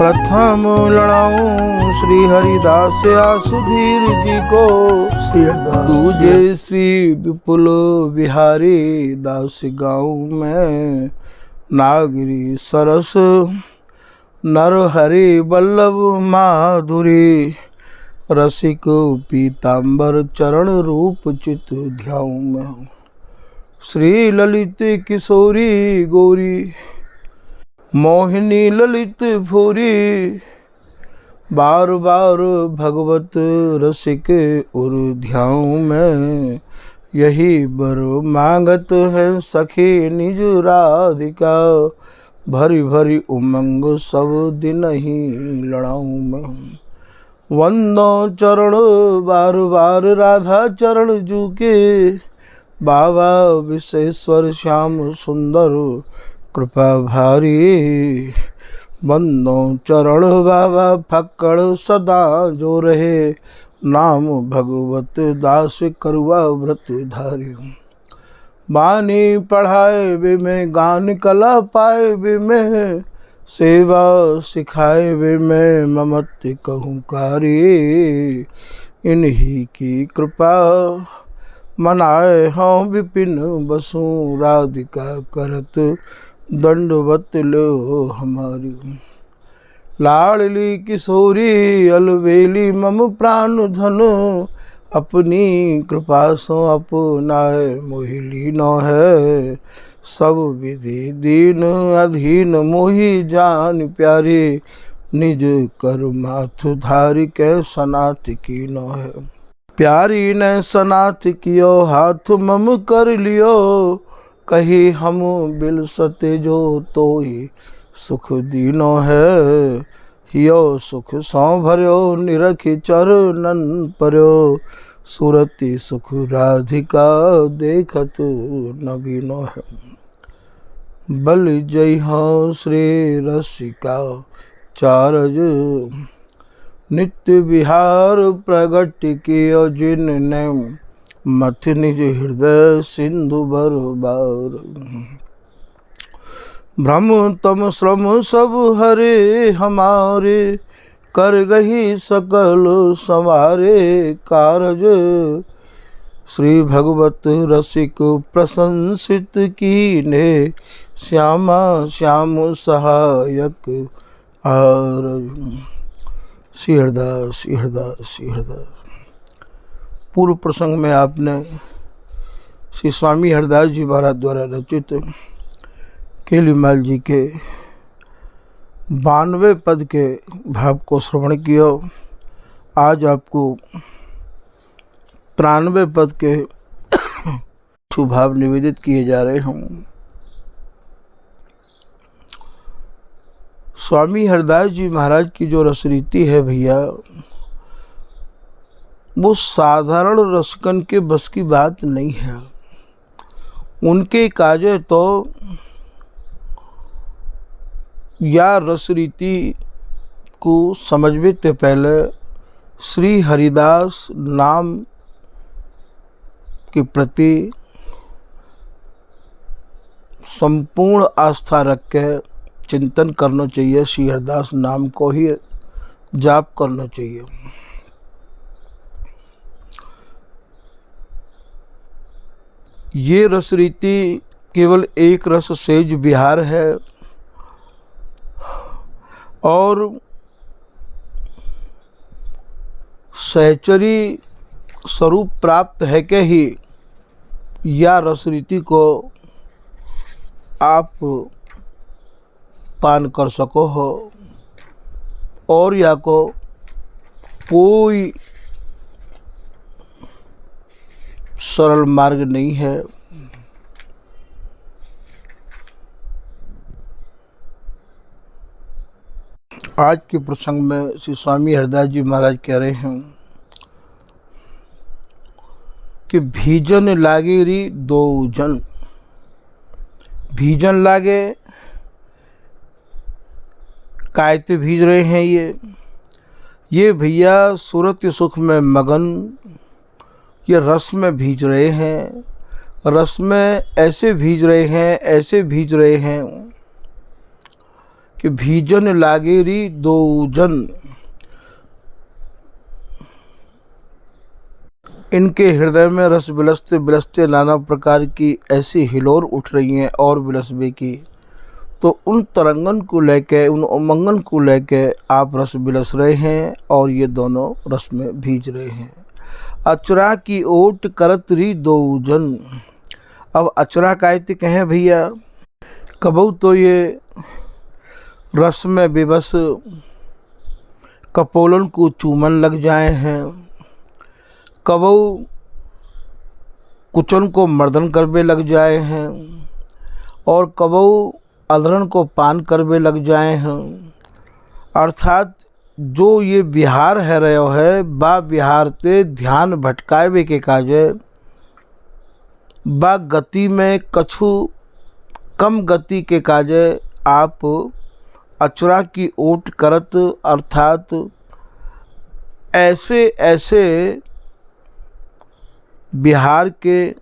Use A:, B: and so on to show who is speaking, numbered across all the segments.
A: प्रथम लड़ाऊं श्री हरिदास सुधीर जी को, दूजे श्री विपुल बिहारी दास गाँव में, नागरी सरस नर हरि वल्लभ माधुरी, रसिक पीताम्बर चरण रूप चित ध्याऊ में, श्री ललित किशोरी गौरी मोहिनी ललित भूरी, बार बार भगवत रसिक उर ध्याऊ में, यही बर मांगत है सखी निज राधिका, भरी भरी उमंग सब दिन ही लड़ाऊ में, वंदो चरण बार बार राधा चरण जूके, बाबा विश्वेश्वर श्याम सुंदर कृपा भारी, वंदो चरण बाबा फक्कड़ सदा जो रहे, नाम भगवत दास करुआ व्रत धारी, बानी पढ़ाए वे में गान कला पाए वे में, सेवा सिखाए वे में ममत कहूँ कारी, इन्हीं की कृपा मनाए हों विपिन बसु, राधिका करत दंडवत लो हमारी, लाडली किशोरी अलवेली मम प्राण धन, अपनी कृपा सो अपनाए मोहिली न है, सब विधि दीन अधीन मोहि जान प्यारी, निज कर माथ धारी के सनाथ की न है, प्यारी ने सनाथ कियो हाथ मम कर लियो, कही हम बिल सते जो तो ही सुख दीनो है, हियो सुख सौ भर्यो निरखि चरणन पर्यो, सुरति सुख राधिका देखत न बीनो है, बल जय हो श्री रसिका चारज, नित्य विहार प्रगट कियो जिनने, मथ निज हृदय सिंधु बरबार, भ्रम तम श्रम सब हरे हमारे, कर गही सकल संवारे कारज, श्री भगवत रसिक प्रशंसित कीने, श्यामा श्याम सहायक आरज, श्री हरदास श्री हरदास श्री हरदास। पूर्व प्रसंग में आपने श्री स्वामी हरदास जी महाराज द्वारा रचित केलीमाल जी के 92 पद के भाव को श्रवण किया। आज आपको 93 पद के सुभाव निवेदित किए जा रहे हैं। स्वामी हरदास जी महाराज की जो रसरीति है भैया, वो साधारण रसकन के बस की बात नहीं है। उनके काजे तो या रसरीति को समझने से पहले श्री हरिदास नाम के प्रति संपूर्ण आस्था रख के चिंतन करना चाहिए। श्री हरिदास नाम को ही जाप करना चाहिए। ये रसरीति केवल एक रस सेज विहार है और सहचरी स्वरूप प्राप्त है कि ही या रसरीति को आप पान कर सको हो, और या को कोई सरल मार्ग नहीं है। आज के प्रसंग में श्री स्वामी हरदास जी महाराज कह रहे हैं कि भीजन लागे री दो जन। भीजन लागे, कायते भीज रहे हैं ये भैया सूरत सुख में मगन, ये रस में भीज रहे हैं। रस में ऐसे भीज रहे हैं, ऐसे भीज रहे हैं कि भीजन लागेरी दोजन, इनके हृदय में रस बिलसते बिलसते नाना प्रकार की ऐसी हिलोर उठ रही हैं और बिलसबे की। तो उन तरंगन को लेके, उन उमंगन को लेके आप रस बिलस रहे हैं और ये दोनों रस में भीज रहे हैं। अचरा की ओट करत री दोजन। अब अचरा कायते कहें भैया, कबू तो ये रस में बेबस कपोलन को चूमन लग जाए हैं, कबू कुचन को मर्दन करवे लग जाए हैं, और कबू अधरन को पान करवे लग जाए हैं। अर्थात जो ये बिहार है रहो है, बा बिहार ते ध्यान भटकावे के काजे, बा गति में कछु कम गति के काजे आप अचरा की ओट करत, अर्थात ऐसे ऐसे बिहार के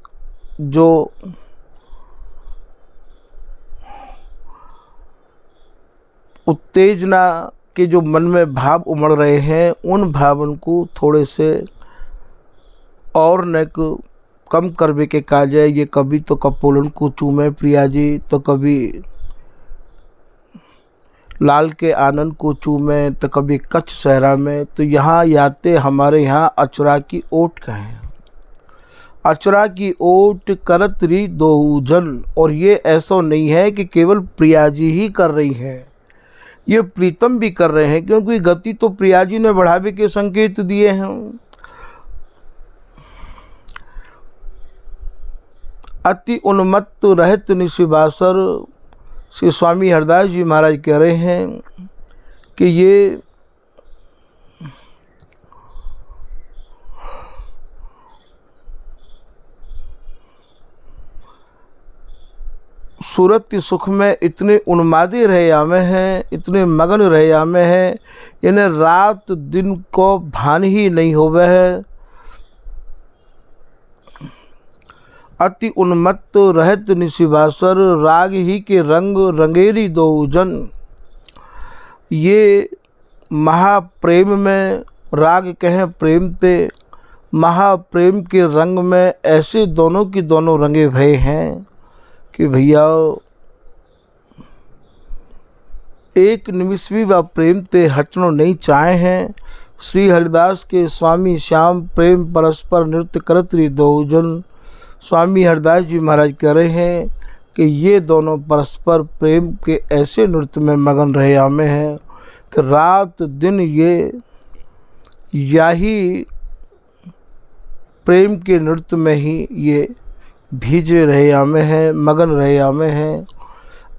A: जो उत्तेजना के जो मन में भाव उमड़ रहे हैं, उन भावन को थोड़े से और न कम करवे के काज है। ये कभी तो कपोलन को चूमे प्रिया जी, तो कभी लाल के आनंद को चूमे, तो कभी कच्छ सहरा में। तो यहाँ याते हमारे यहाँ अचरा की ओट कहें, अचरा की ओट करत री दोजन। और ये ऐसा नहीं है कि केवल प्रिया जी ही कर रही हैं, ये प्रीतम भी कर रहे हैं, क्योंकि गति तो प्रिया जी ने बढ़ावे के संकेत दिए हैं। अति उन्मत्त रहत निशिबासर, श्री स्वामी हरदास जी महाराज कह रहे हैं कि ये सूरत सुख में इतने उन्मादी रहे आमे हैं, इतने मगन रहे आमे हैं, इन्हें रात दिन को भान ही नहीं होवे है। अति उन्मत्त रहत निशिबासर, राग ही के रंग रंगेरी दोजन। ये महाप्रेम में, राग कहें प्रेम ते, महाप्रेम के रंग में ऐसे दोनों की दोनों रंगे भये हैं कि भैया एक निमिष भी वह प्रेम ते हटनो नहीं चाहे हैं। श्री हरिदास के स्वामी श्याम प्रेम परस्पर नृत्य करत री दोजन। स्वामी हरदास जी महाराज कह रहे हैं कि ये दोनों परस्पर प्रेम के ऐसे नृत्य में मगन रहे आमे हैं कि रात दिन ये यही प्रेम के नृत्य में ही ये भीजे रहे आमे हैं, मगन रहे आमे हैं।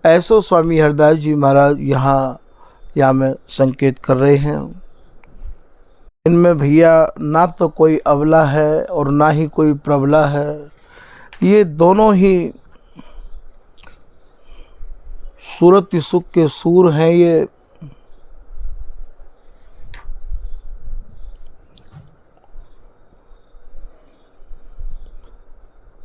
A: ऐसो स्वामी हरदास जी महाराज यहाँ में संकेत कर रहे हैं। इनमें भैया ना तो कोई अबला है और ना ही कोई प्रबला है, ये दोनों ही सूरत सुख के सूर हैं।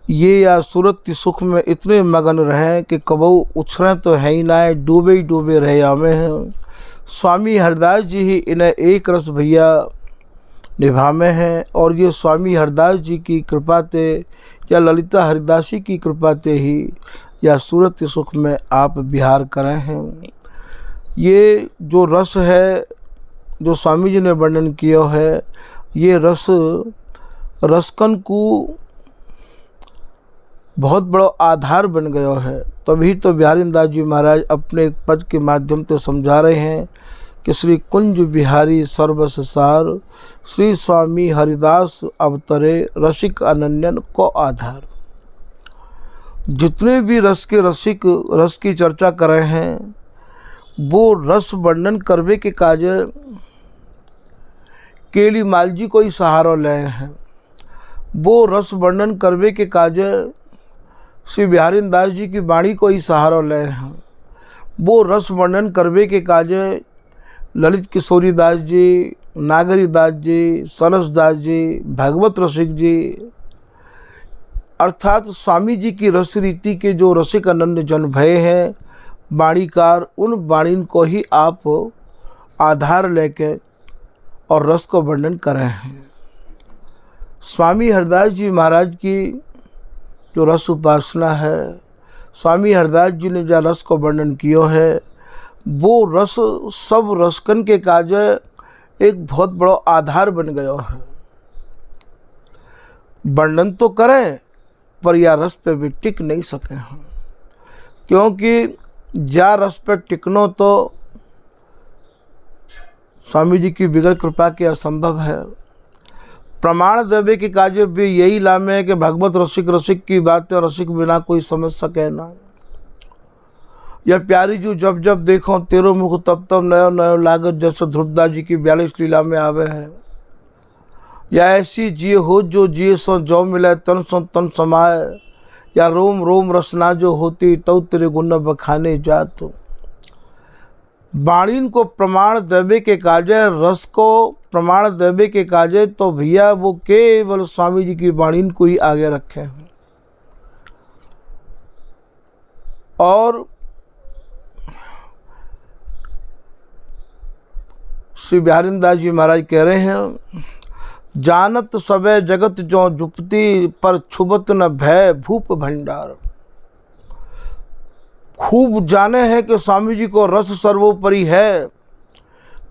A: ये या सूरत सुख में इतने मगन रहे कि कबू उछरे तो है ही ना, डूबे ही डूबे रहे आमे हैं। स्वामी हरदास जी ही इन्हें एक रस भैया निभामे हैं, और ये स्वामी हरदास जी की कृपा ते या ललिता हरिदासी की कृपा ते ही या सूरत सुख में आप विहार करें हैं। ये जो रस है जो स्वामी जी ने वर्णन किया है, ये रसकन को बहुत बड़ा आधार बन गया है। तभी तो बिहारी दास जी महाराज अपने एक पद के माध्यम से समझा रहे हैं कि श्री कुंज बिहारी सर्वस सार, श्री स्वामी हरिदास अवतरे रसिक अनन्यन को आधार। जितने भी रस के रसिक रस की चर्चा कर रहे हैं, वो रस वर्णन करवे के काज केली माल जी को ही सहारा ले हैं। वो रस वर्णन करवे के काज श्री बिहारी दास जी की वाणी को ही सहारा ले हैं। वो रस वर्णन करवे के काज ललित किशोरी दास जी, नागरी दास जी, सरस दास जी, भागवत रसिक जी, अर्थात स्वामी जी की रस रीति के जो रसिक अनन्य जन भय हैं, वाणीकार उन वाणी को ही आप आधार लेके और रस को वर्णन कर रहे हैं। स्वामी हरदास जी महाराज की जो रस उपासना है, स्वामी हरदास जी ने जो रस को वर्णन किया है, वो रस सब रसकन के काज एक बहुत बड़ा आधार बन गया है। वर्णन तो करें पर यह रस पे भी टिक नहीं सके हैं, क्योंकि जा रस पे टिकनो तो स्वामी जी की बिगड़ कृपा के असंभव है। प्रमाण देवे के काजे भी यही लामे है कि भगवत रसिक रसिक की बातें रसिक बिना कोई समझ सके ना। यह प्यारी जो जब जब देखो तेरो मुख तब तब नयो नयो लागत, जैसे ध्रुवदास जी की 42 लीला में आवे है। या ऐसी जिये हो जो जिये सो जो मिले तन सो तन समाए, या रोम रोम रसना जो होती तो तेरे गुण बखाने जात। वाणी को प्रमाण देवे के काजे, रस को प्रमाण देवे के काजे तो भैया वो केवल स्वामी जी की वाणी को ही आगे रखे हैं। और श्री बिहारीदास जी महाराज कह रहे हैं, जानत सबे जगत जो जुपती पर छुबत न भय भूप भंडार। खूब जाने हैं कि स्वामी जी को रस सर्वोपरि है,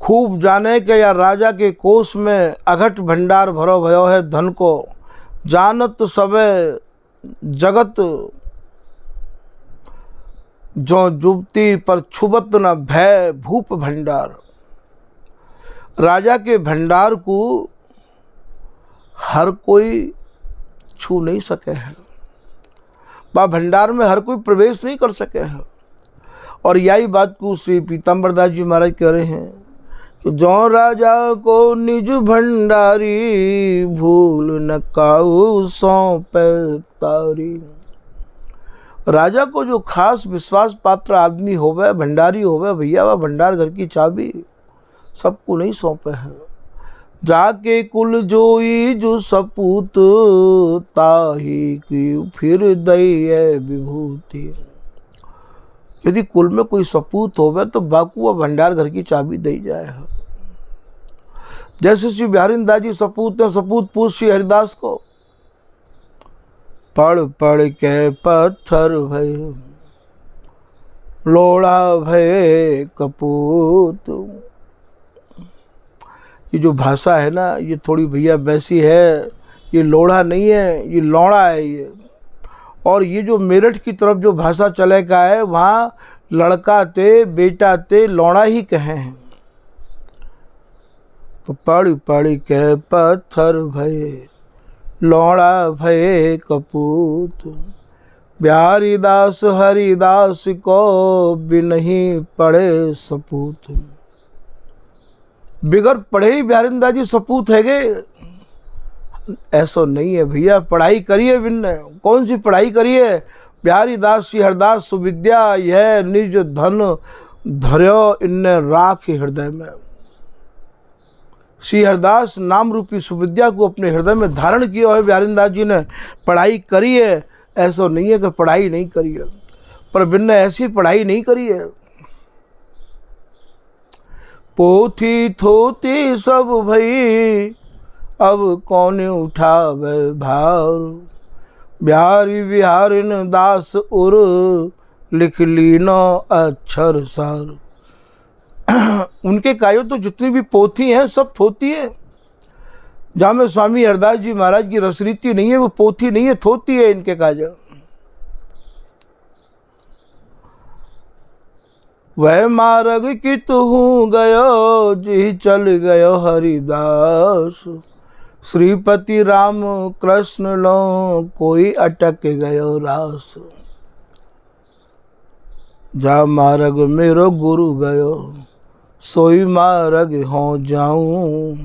A: खूब जाने के या राजा के कोष में अघट भंडार भरो भयो है धन को। जानत सबे जगत जो जुबती पर छुबत न भय भूप भंडार। राजा के भंडार को हर कोई छू नहीं सके है, वह भंडार में हर कोई प्रवेश नहीं कर सके है। और यही बात को श्री पीताम्बरदास जी महाराज कह रहे हैं कि जो राजा को निज भंडारी, भूल न काऊ सौंपे तारी। राजा को जो खास विश्वास पात्र आदमी होवे, भंडारी होवे, भैया वह भंडार घर की चाबी सबको नहीं सौंपे है। जाके कुल जोई जो सपूत, ताही की फिर दई विभूति। यदि कुल में कोई सपूत होवे तो बाकू वह भंडार घर की चाबी दई जाए। जैसे श्री बिहारीदास जी सपूत ने सपूत पूछ श्री हरिदास को, पढ़ पढ़ के पत्थर भय लोड़ा भय कपूत। ये जो भाषा है ना, ये थोड़ी भैया वैसी है, ये लोढ़ा नहीं है, ये लौड़ा है ये। और ये जो मेरठ की तरफ जो भाषा चले का है, वहाँ लड़का ते बेटा ते लौड़ा ही कहे हैं। तो पढ़ पढ़ के पत्थर भय लौड़ा भय कपूत। बिहारीदास हरिदास को बिनही पढ़े सपूत। बिगर पढ़े ही बिहारीदास जी सपूत है गे, ऐसा नहीं है भैया। पढ़ाई करिए, बिन कौन सी पढ़ाई करिए। बिहारीदास श्री हरदास सुविद्या यह निज धन धर्यो इन्ने राख हृदय में। श्री हरदास नाम रूपी सुविद्या को अपने हृदय में धारण किया है बिहारीदास जी ने। पढ़ाई करी है, ऐसा नहीं है कि पढ़ाई नहीं करी है, पर बिन ऐसी पढ़ाई नहीं करी है। पोथी थोती सब भई, अब कौन उठावे भार। बिहारी बिहारिन दास उर, लिख लीनो अक्षर सार। उनके कायो तो जितनी भी पोथी हैं सब थोती है। जहाँ में स्वामी हरदास जी महाराज की रसरीति नहीं है, वो पोथी नहीं है, थोती है इनके काज। वह मार्ग की तू गयो, जी चल गयो हरिदास। श्रीपति राम कृष्ण लो, कोई अटक गयो रास। जा मार्ग मेरो गुरु गयो, सोई मार्ग हो जाऊं।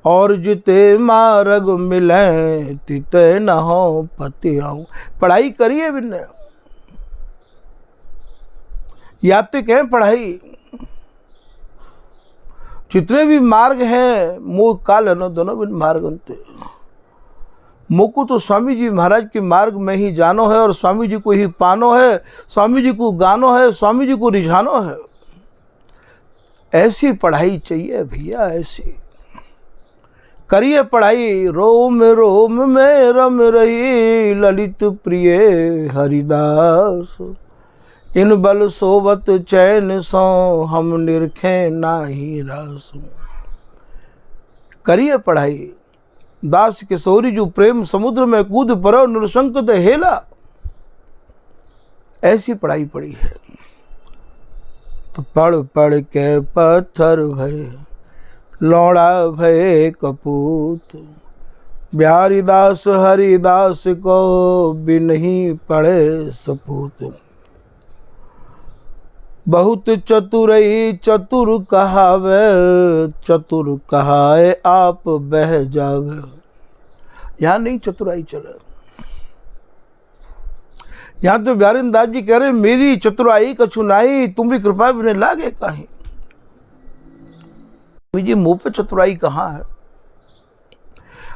A: और जिते मार्ग मिले, तिते न हो पति आऊं। पढ़ाई करिए बिन्ने, यात्रिक है पढ़ाई। जितने भी मार्ग हैं मोह काल है न दोनों बिन मार्ग अंते। मोको तो स्वामी जी महाराज के मार्ग में ही जानो है और स्वामी जी को ही पानो है, स्वामी जी को गानो है, स्वामी जी को रिझानो है। ऐसी पढ़ाई चाहिए भैया, ऐसी करिए पढ़ाई। रोम रोम में रम रही ललित प्रिय हरिदास, इन बल सोबत चैन सो हम निरखे नाही रास। करिए पढ़ाई। दास किशोरी जो प्रेम समुद्र में कूद पड़ो निरशंक दे हेला, ऐसी पढ़ाई पड़ी है। तो पढ़ पढ़ के पत्थर भय लौड़ा भय कपूत, बिहारी दास हरिदास को बिनही पढ़े सपूत। बहुत चतुरई चतुर कहावे, चतुर कहाए आप बह जावे। यहाँ नहीं चतुराई चले। यहाँ तो बिहारी दास जी कह रहे मेरी चतुराई कछु नाई, तुम्हारी कृपा बिने लागे काहीं। जी मुंह पे चतुराई कहाँ है?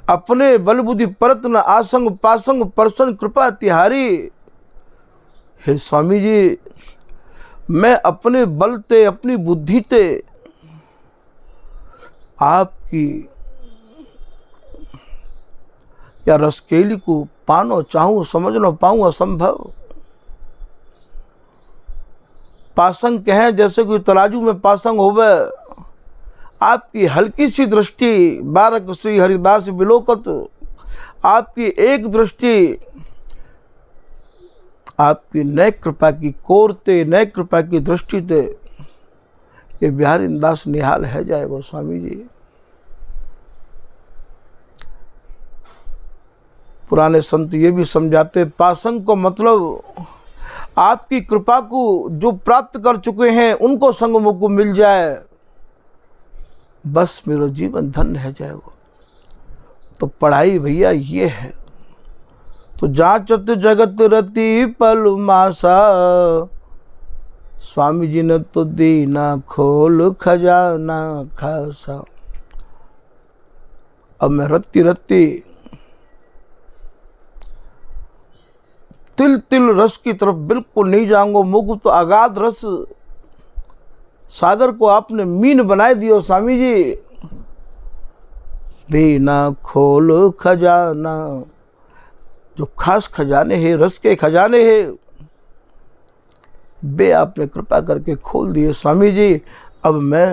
A: अपने बल बुद्धि परत न आसंग पासंग परसन कृपा तिहारी। हे स्वामी जी, मैं अपने बल ते अपनी बुद्धि ते आपकी या रसकेली को पानो चाहूं समझ पाऊं असंभव। पासंग कहें जैसे कोई तराजू में पासंग होवे, आपकी हल्की सी दृष्टि बारक श्री हरिदास बिलोकत, आपकी एक दृष्टि आपकी नए कृपा की कोरते नए कृपा की दृष्टि ते ये बिहारी दास निहाल है जाएगा स्वामी जी। पुराने संत ये भी समझाते पासंग को मतलब आपकी कृपा को जो प्राप्त कर चुके हैं उनको संग मुझको मिल जाए, बस मेरा जीवन धन्य है जाएगा। तो पढ़ाई भैया ये है। तो जांचत जगत रति पल मासा, स्वामी जी ने तो दीना खोल खजाना खासा। अब मैं रत्ती रत्ती तिल तिल रस की तरफ बिल्कुल नहीं जाऊंगा। मुझको तो अगाध रस सागर को आपने मीन बनाए दियो स्वामी जी। दीना खोल खजाना, जो खास खजाने हैं रस के खजाने हैं बे आपने कृपा करके खोल दिए स्वामी जी। अब मैं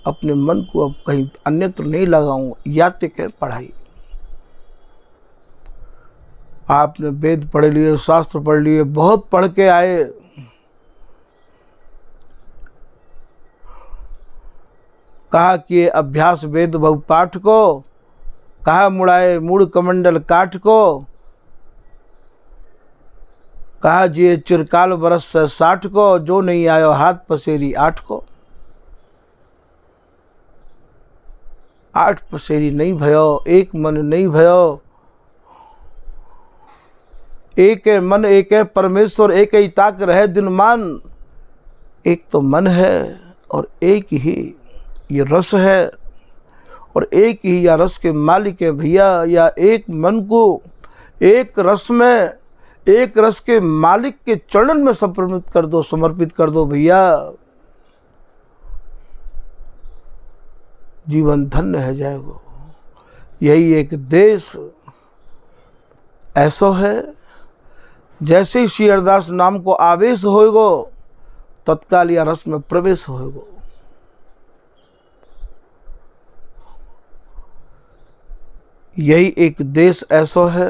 A: अपने मन को अब कहीं अन्यत्र नहीं लगाऊंगा, याते के पढ़ाई। आपने वेद पढ़ लिए, शास्त्र पढ़ लिए, बहुत पढ़ के आए, कहा कि अभ्यास वेद बहु पाठ को, कहा मुड़ाए मूड़ कमंडल काठ को, कहा जिए चिरकाल बरस से 60 को, जो नहीं आयो हाथ पसेरी 8 को। 8 पसेरी नहीं भयो, एक मन नहीं भयो। एक है मन, एक है परमेश्वर, एक ही ताक रहे दिन मान। एक तो मन है और एक ही ये रस है और एक ही या रस के मालिक है भैया। या एक मन को एक रस में, एक रस के मालिक के चरणन में समर्पित कर दो भैया, जीवन धन्य है जाएगा। यही एक देश ऐसा है, जैसे ही श्री हरिदास नाम को आवेश होएगो तत्काल या रस में प्रवेश होएगो। यही एक देश ऐसा है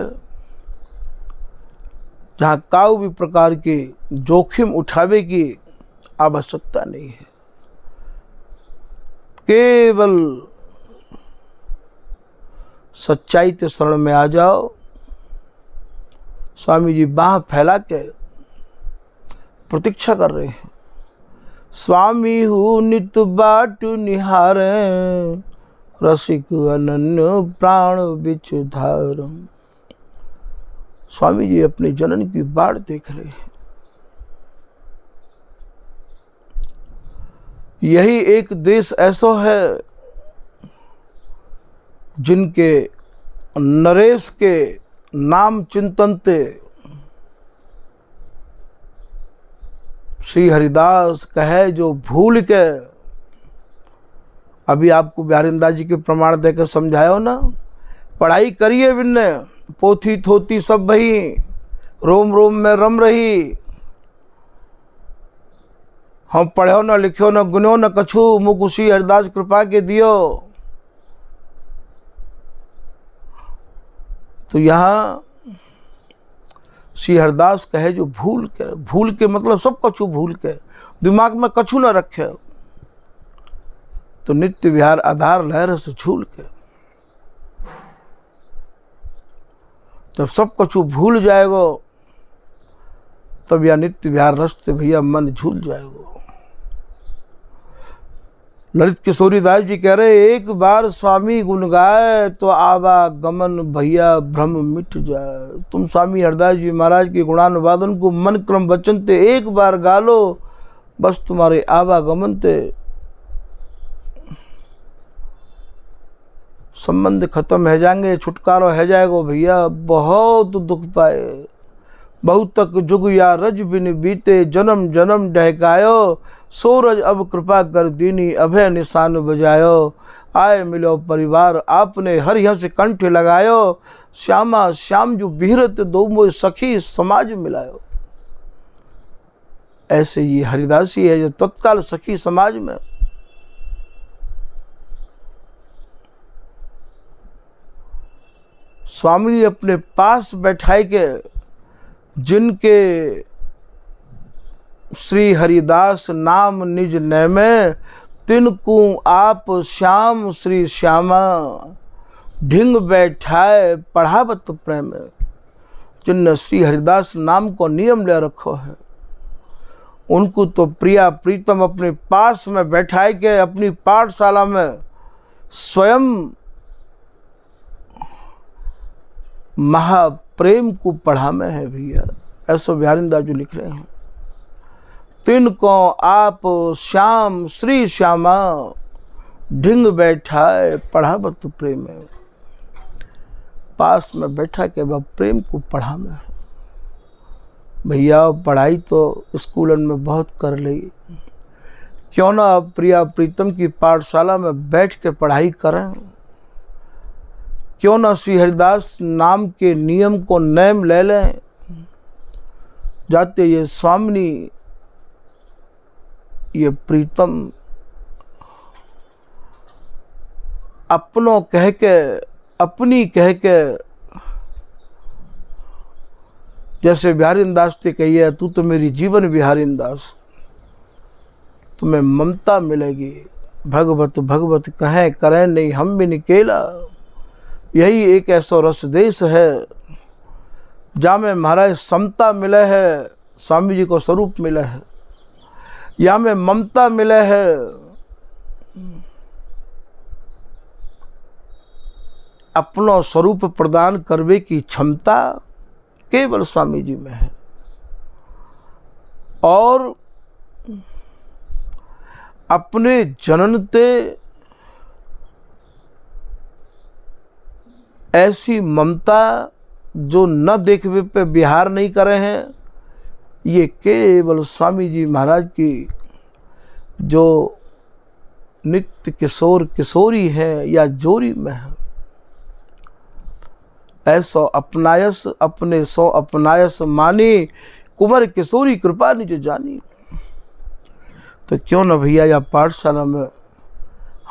A: जहाँ काऊ भी प्रकार के जोखिम उठावे की आवश्यकता नहीं है। केवल सच्चाई के शरण में आ जाओ। स्वामी जी बाह फैला के प्रतीक्षा कर रहे हैं। स्वामी हूँ नित बाट निहारे, रसिक अनन्य प्राण बिच धारम। स्वामी जी अपने जनन की बाट देख रहे हैं। यही एक देश ऐसा है जिनके नरेश के नाम चिंतनते श्री हरिदास कहे जो भूल के, अभी आपको बिहारीदास जी के प्रमाण देकर समझायो ना, पढ़ाई करिए बिन्ने पोथी थोती सब भई, रोम रोम में रम रही, हम पढ़ो न लिखो न गुनो न कछु, मुख उसी हरिदास कृपा के दियो। तो यहाँ श्री हरिदास कहे जो भूल के मतलब सब कछु भूल के, दिमाग में कछु न रखे, तो नित्य विहार आधार लहर से झूल के, जब सब कछु भूल जाएगो तब यह नित्य विहार रस से भैया मन झूल जाएगो। ललित किशोरी दास जी कह रहे, एक बार स्वामी गुण गाए तो आवागमन भैया भ्रम मिट जाए। तुम स्वामी हरदास जी महाराज के गुणानुवादन को मन क्रम वचन ते एक बार गा लो, बस तुम्हारे आवागमन ते संबंध खत्म है जाएंगे, छुटकारो है जाएगो भैया। बहुत दुख पाए बहुत तक जुग या रज बिन बीते, जन्म जन्म डहकायो, सूरज अब कृपा कर दीनी, अभय निशान बजायो। आए मिलो परिवार आपने हरिहंस कंठ लगायो, श्यामा श्याम जो बिहरत दो मोय सखी समाज मिलायो। ऐसे ये हरिदासी है जो तत्काल सखी समाज में स्वामी ने अपने पास बैठाए के, जिनके श्री हरिदास नाम निज नैमे, तिनको आप श्याम श्री श्यामा, ढिंग बैठाए पढ़ावत प्रेम। जिनने श्री हरिदास नाम को नियम ले रखो है, उनको तो प्रिया प्रीतम अपने पास में बैठाए के अपनी पाठशाला में स्वयं महाप्रेम को पढ़ा में है भैया। ऐसा बिहारीदास जी लिख रहे हैं, तिनको आप श्याम श्री श्यामा, ढिंग बैठाए पढ़ावत प्रेम। पास में बैठा के वह प्रेम को पढ़ा में है भैया। पढ़ाई तो स्कूलन में बहुत कर ली, क्यों ना आप प्रिया प्रीतम की पाठशाला में बैठ के पढ़ाई करें। क्यों ना श्री हरिदास नाम के नियम को नैम ले लें। जाते ये स्वामिनी ये प्रीतम अपनों कह के अपनी कह के, जैसे बिहारीदास से कहिए, तू तो मेरी जीवन बिहारीदास, तुम्हें ममता मिलेगी। भगवत भगवत कहें करें नहीं हम भी निकेला। यही एक ऐसा रस देश है जहाँ में महाराज समता मिले है, स्वामी जी को स्वरूप मिले है, यहाँ में ममता मिले है। अपनो स्वरूप प्रदान करने की क्षमता केवल स्वामी जी में है। और अपने जननते ऐसी ममता जो न देखने पे बिहार नहीं करे हैं, ये केवल स्वामी जी महाराज की जो नित्य किशोर किशोरी है या जोरी में है। ऐसो अपनायस अपने सो अपनायस मानी, कुंवर किशोरी कृपा निज जानी। तो क्यों न भैया या पाठशाला में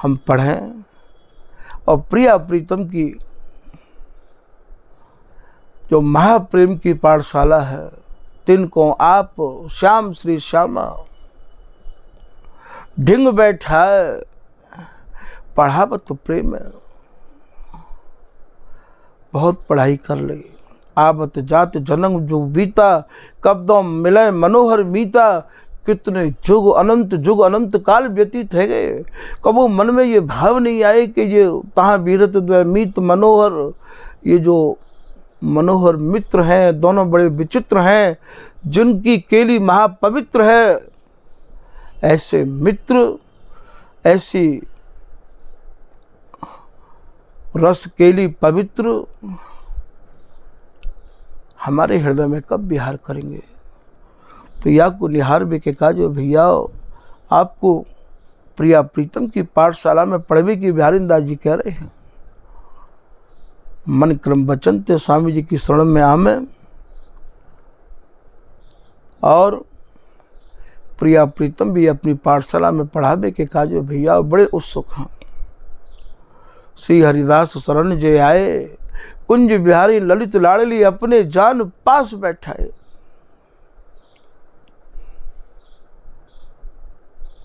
A: हम पढ़ें और प्रिया प्रीतम की जो महाप्रेम की पाठशाला है, तिनको आप श्याम श्री श्यामा, ढिंग बैठाए पढ़ावत प्रेम। बहुत पढ़ाई कर ली, आवत जात जन्म जो बीता, कब दो मिले मनोहर मीता। कितने जुग अनंत काल व्यतीत है गए, कबो मन में ये भाव नहीं आए कि ये तहाँ बीरत द्वैमीत मनोहर, ये जो मनोहर मित्र हैं दोनों बड़े विचित्र हैं, जिनकी केली महापवित्र है। ऐसे मित्र, ऐसी रस केली पवित्र हमारे हृदय में कब विहार करेंगे। तो या को निहार भी के कहा जो भैया आपको प्रिया प्रीतम की पाठशाला में पढ़वे की बिहारी दास जी कह रहे हैं। मन क्रम वचन ते स्वामी जी की शरण में आमे और प्रिया प्रीतम भी अपनी पाठशाला में पढ़ावे के कहा जो भैया बड़े उत्सुक हैं। श्री हरिदास शरण जे आए कुंज बिहारी ललित लाड़ली अपने जान पास बैठाए।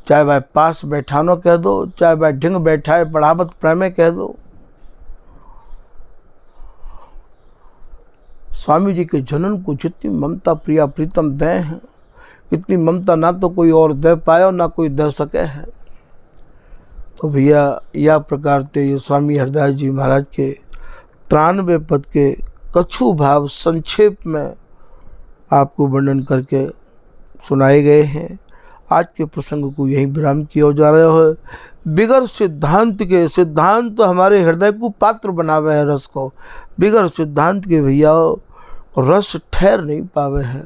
A: चाहे वह पास बैठानो कह दो, चाहे वह ढिंग बैठाए पढ़ावत प्रेमे कह दो। स्वामी जी के जनन को जितनी ममता प्रिया प्रीतम दे हैं, इतनी ममता ना तो कोई और दे पाया ना कोई दे सके है। तो भैया यह प्रकार से ये स्वामी हरदास जी महाराज के 93 पद के कछु भाव संक्षेप में आपको वर्णन करके सुनाए गए हैं। आज के प्रसंग को यही विराम किया जा रहा है। बिगर सिद्धांत के, सिद्धांत तो हमारे हृदय को पात्र बनावे है रस को, बिगर सिद्धांत के भैया रस ठहर नहीं पावे है।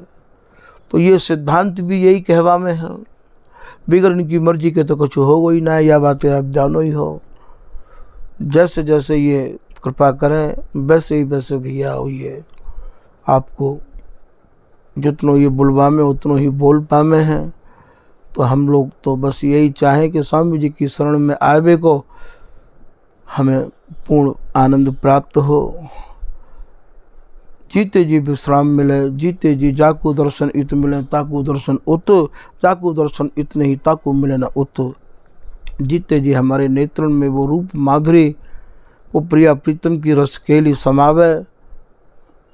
A: तो ये सिद्धांत भी यही कहवा में है, बिगर इनकी मर्जी के तो कुछ हो गई ना। यह बातें आप जानो ही हो। जैसे जैसे ये कृपा करें वैसे ही वैसे भैया हुई आपको जितनों ये बुलवा में उतनों ही बोल पामे हैं। तो हम लोग तो बस यही चाहें कि स्वामी जी की शरण में आवे को हमें पूर्ण आनंद प्राप्त हो। जीते जी विश्राम मिले, जीते जी जाकू दर्शन इत मिले ताकू दर्शन उत, जाकू दर्शन इत नहीं ताकू मिले न उत। जीते जी हमारे नेत्रों में वो रूप माधुरी, वो प्रिया प्रीतम की रस केली समावे।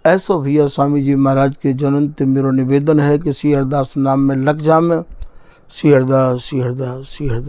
A: ऐसो भैया स्वामी जी महाराज के जनन ते मेरो निवेदन है कि श्री हरदास नाम में लग जामे। श्री हरदास, श्री हरदास, श्री हरदास।